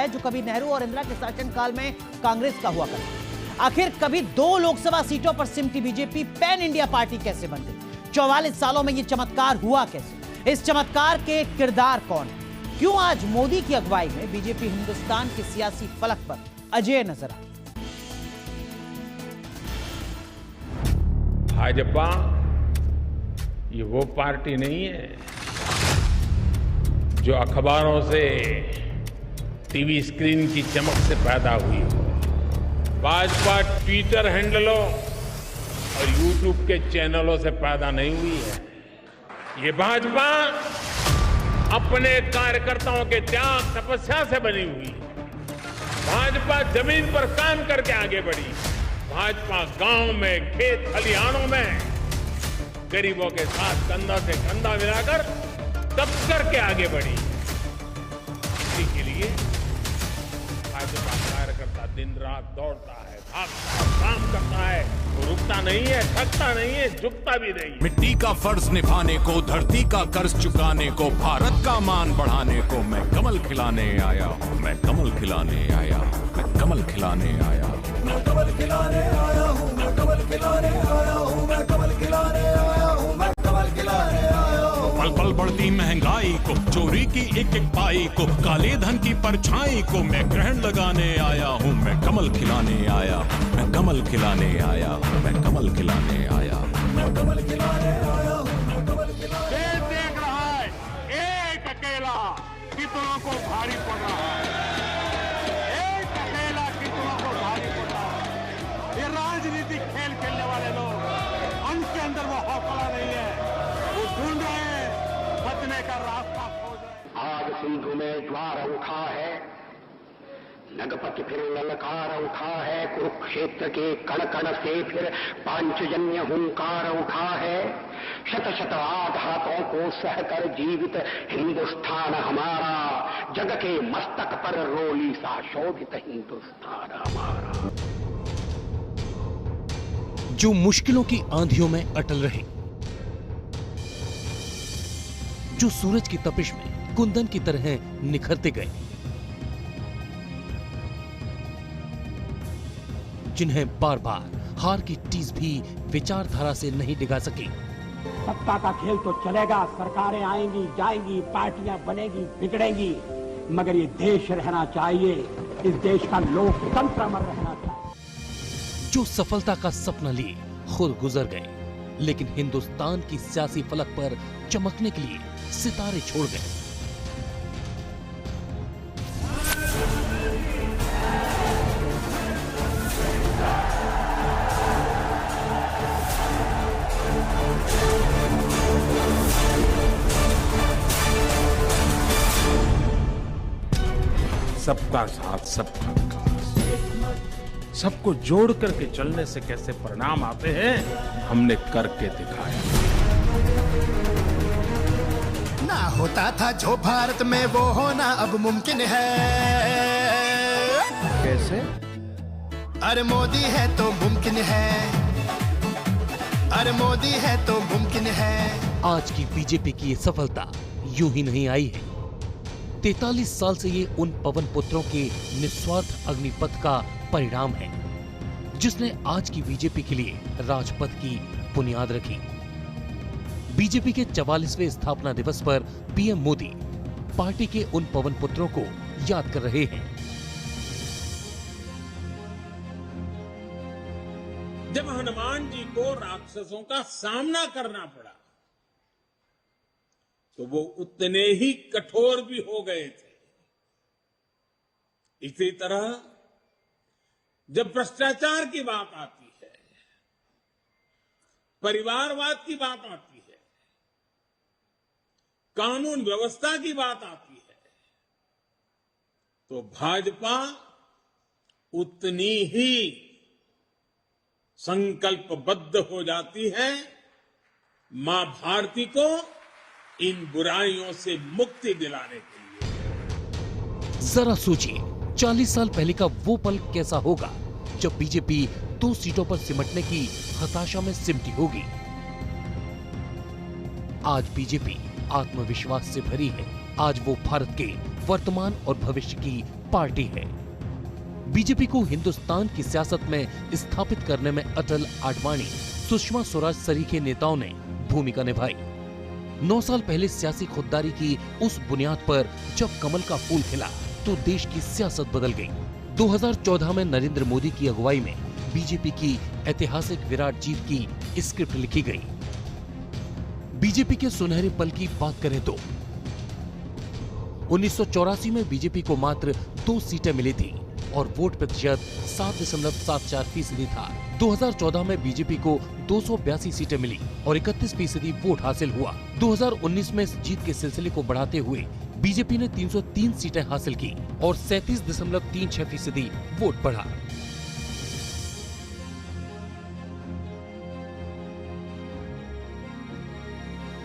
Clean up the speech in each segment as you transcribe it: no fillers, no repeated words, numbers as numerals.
है जो कभी नेहरू और इंदिरा के शासनकाल में कांग्रेस का हुआ करता। आखिर कभी 2 लोकसभा सीटों पर सिमटी बीजेपी पैन इंडिया पार्टी कैसे बन गई? 44 सालों में यह चमत्कार हुआ कैसे? इस चमत्कार के किरदार कौन है? क्यों आज मोदी की अगुवाई में बीजेपी हिंदुस्तान के सियासी फलक पर अजेय नजर आई? भाजपा ये वो पार्टी नहीं है जो अखबारों से, टीवी स्क्रीन की चमक से पैदा हुई हो। भाजपा ट्विटर हैंडलों और यूट्यूब के चैनलों से पैदा नहीं हुई है। ये भाजपा अपने कार्यकर्ताओं के त्याग तपस्या से बनी हुई है। भाजपा जमीन पर काम करके आगे बढ़ी। भाजपा गांव में, खेत खलिहानों में गरीबों के साथ कंधा से कंधा मिलाकर दब करके आगे बढ़ी। इसी के लिए भाजपा कार्यकर्ता दिन रात दौड़ता है, भागता है, काम करता है, वो रुकता नहीं है, थकता नहीं है, झुकता भी नहीं। मिट्टी का फर्ज निभाने को, धरती का कर्ज चुकाने को, भारत का मान बढ़ाने को मैं कमल खिलाने आया हूँ, मैं कमल खिलाने आया हूँ, मैं कमल खिलाने आया हूँ, मैं कमल खिलाने आया हूँ, मैं कमल खिलाने आया हूँ, मैं कमल खिलाने आया हूँ, मैं कमल खिलाने आया हूँ। पल पल बढ़ती महंगाई को, चोरी की एक एक पाई को, काले धन की परछाई को मैं ग्रहण लगाने आया हूँ, मैं कमल खिलाने आया हूँ, मैं कमल खिलाने आया हूँ, मैं कमल खिलाने आया हूँ, मैं कमल खिलाने आया हूँ, मैं कमल खिलाने। देख रहा है एक अकेला कितनों को भारी पड़ रहा है, एक अकेला कितनों को भारी पड़ रहा है। ये राजनीतिक खेल खेलने वाले लोग, उनके अंदर वो हौसला नहीं है, वो ढूंढ रहे हैं बचने का रास्ता खोज रहे। आज सिंधु में ज्वार उठा है, नगपति फिर ललकार उठा है, कुरुक्षेत्र के कण कण से फिर पांचजन्य हुंकार उठा है। शत शत आघातों को सहकर जीवित हिंदुस्तान हमारा, जग के मस्तक पर रोली सा शोभित हिंदुस्तान हमारा। जो मुश्किलों की आंधियों में अटल रहे, जो सूरज की तपिश में कुंदन की तरह निखरते गए, जिन्हें बार बार हार की टीस भी विचारधारा से नहीं डिगा सकी। सत्ता का खेल तो चलेगा, सरकारें आएंगी जाएंगी, पार्टियां बनेगी बिगड़ेंगी, मगर ये देश रहना चाहिए, इस देश का लोकतंत्र अमर रहना चाहिए। जो सफलता का सपना लिए खुद गुजर गए, लेकिन हिंदुस्तान की सियासी फलक पर चमकने के लिए सितारे छोड़ गए। सबका साथ, सबका विकास, सबको जोड़ करके चलने से कैसे परिणाम आते हैं, हमने करके दिखाया। ना होता था जो भारत में वो होना अब मुमकिन है। कैसे? अरे मोदी है तो मुमकिन है, अरे मोदी है तो मुमकिन है। आज की बीजेपी की ये सफलता यूं ही नहीं आई है। 43 साल से ये उन पवन पुत्रों के निस्वार्थ अग्निपथ का परिणाम है, जिसने आज की बीजेपी के लिए राजपथ की बुनियाद रखी। बीजेपी के 44वें स्थापना दिवस पर पीएम मोदी पार्टी के उन पवन पुत्रों को याद कर रहे हैं। जब हनुमान जी को राक्षसों का सामना करना पड़ा, तो वो उतने ही कठोर भी हो गए थे। इसी तरह जब भ्रष्टाचार की बात आती है, परिवारवाद की बात आती है, कानून व्यवस्था की बात आती है, तो भाजपा उतनी ही संकल्पबद्ध हो जाती है मां भारती को इन बुराइयों से मुक्ति दिलाने के लिए। जरा सोचिए, 40 साल पहले का वो पल कैसा होगा जब बीजेपी 2 सीटों पर सिमटने की हताशा में सिमटी होगी। आज बीजेपी आत्मविश्वास से भरी है। आज वो भारत के वर्तमान और भविष्य की पार्टी है। बीजेपी को हिंदुस्तान की सियासत में स्थापित करने में अटल, आडवाणी, सुषमा स्वराज सरीखे नेताओं ने भूमिका निभाई। 9 साल पहले सियासी खुददारी की उस बुनियाद पर जब कमल का फूल खिला तो देश की सियासत बदल गई। 2014 में नरेंद्र मोदी की अगुवाई में बीजेपी की ऐतिहासिक विराट जीत की स्क्रिप्ट लिखी गई। बीजेपी के सुनहरे पल की बात करें तो 1984 में बीजेपी को मात्र 2 सीटें मिली थी और वोट प्रतिशत 7.74% था। 2014 में बीजेपी को 282 सीटें मिली और 31% वोट हासिल हुआ। 2019 में इस जीत के सिलसिले को बढ़ाते हुए बीजेपी ने 303 सीटें हासिल की और 37.36% वोट बढ़ा।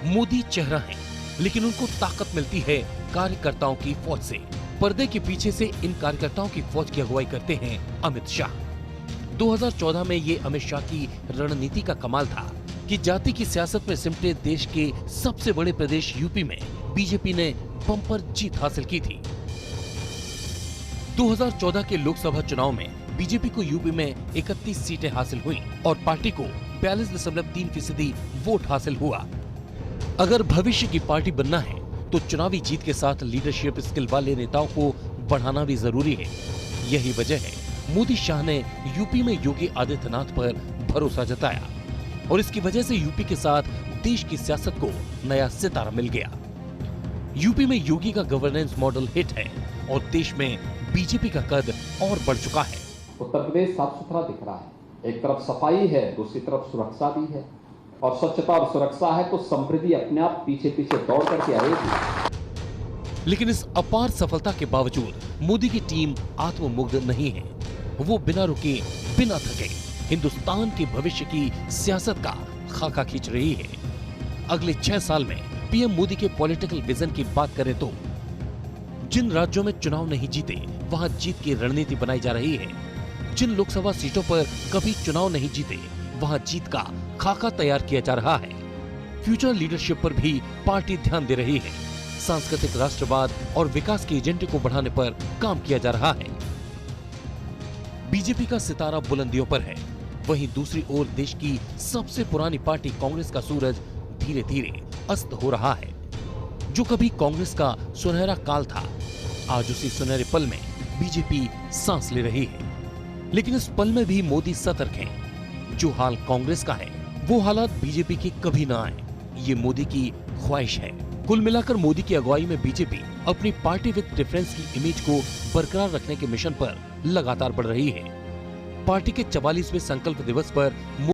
मोदी चेहरा है, लेकिन उनको ताकत मिलती है कार्यकर्ताओं की फौज से। पर्दे के पीछे से इन कार्यकर्ताओं की फौज की अगुवाई करते हैं अमित शाह। 2014 में ये अमित शाह की रणनीति का कमाल था कि जाति की सियासत में सिमटे देश के सबसे बड़े प्रदेश यूपी में बीजेपी ने बम्पर जीत हासिल की थी। 2014 के लोकसभा चुनाव में बीजेपी को यूपी में 31 सीटें हासिल हुई और पार्टी को 42.3% वोट हासिल हुआ। अगर भविष्य की पार्टी बनना है तो चुनावी जीत के साथ लीडरशिप स्किल वाले नेताओं को बढ़ाना भी जरूरी है। यही वजह है मोदी शाह ने यूपी में योगी आदित्यनाथ पर भरोसा जताया और इसकी वजह से यूपी के साथ देश की सियासत को नया सितारा मिल गया। यूपी में योगी का गवर्नेंस मॉडल हिट है और देश में बीजेपी का कद और बढ़ चुका है। उत्तर प्रदेश साफ सुथरा दिख रहा है। एक तरफ सफाई है, दूसरी तरफ सुरक्षा भी है और स्वच्छता और सुरक्षा है तो समृद्धि अपने आप पीछे पीछे दौड़ करके आएगी। लेकिन इस अपार सफलता के बावजूद मोदी की टीम आत्ममुग्ध नहीं है। वो बिना रुके, बिना थके हिंदुस्तान के भविष्य की सियासत का खाका खींच रही है। अगले 6 साल में पीएम मोदी के पॉलिटिकल विजन की बात करें तो जिन राज्यों में चुनाव नहीं जीते वहां जीत की रणनीति बनाई जा रही है। जिन लोकसभा सीटों पर कभी चुनाव नहीं जीते वहां जीत का खाका तैयार किया जा रहा है। फ्यूचर लीडरशिप पर भी पार्टी ध्यान दे रही है। सांस्कृतिक राष्ट्रवाद और विकास के एजेंडे को बढ़ाने पर काम किया जा रहा है। बीजेपी का सितारा बुलंदियों पर है, वहीं दूसरी ओर देश की सबसे पुरानी पार्टी कांग्रेस का सूरज धीरे धीरे अस्त हो रहा है। जो कभी कांग्रेस का सुनहरा काल था, आज उसी सुनहरे पल में बीजेपी सांस ले रही है। लेकिन इस पल में भी मोदी सतर्क हैं। जो हाल कांग्रेस का है वो हालात बीजेपी के कभी ना आए, ये मोदी की ख्वाहिश है। कुल मिलाकर मोदी की अगुवाई में बीजेपी अपनी पार्टी विद डिफरेंस की इमेज को बरकरार रखने के मिशन पर लगातार बढ़ रही है। पार्टी के 44वें संकल्प दिवस पर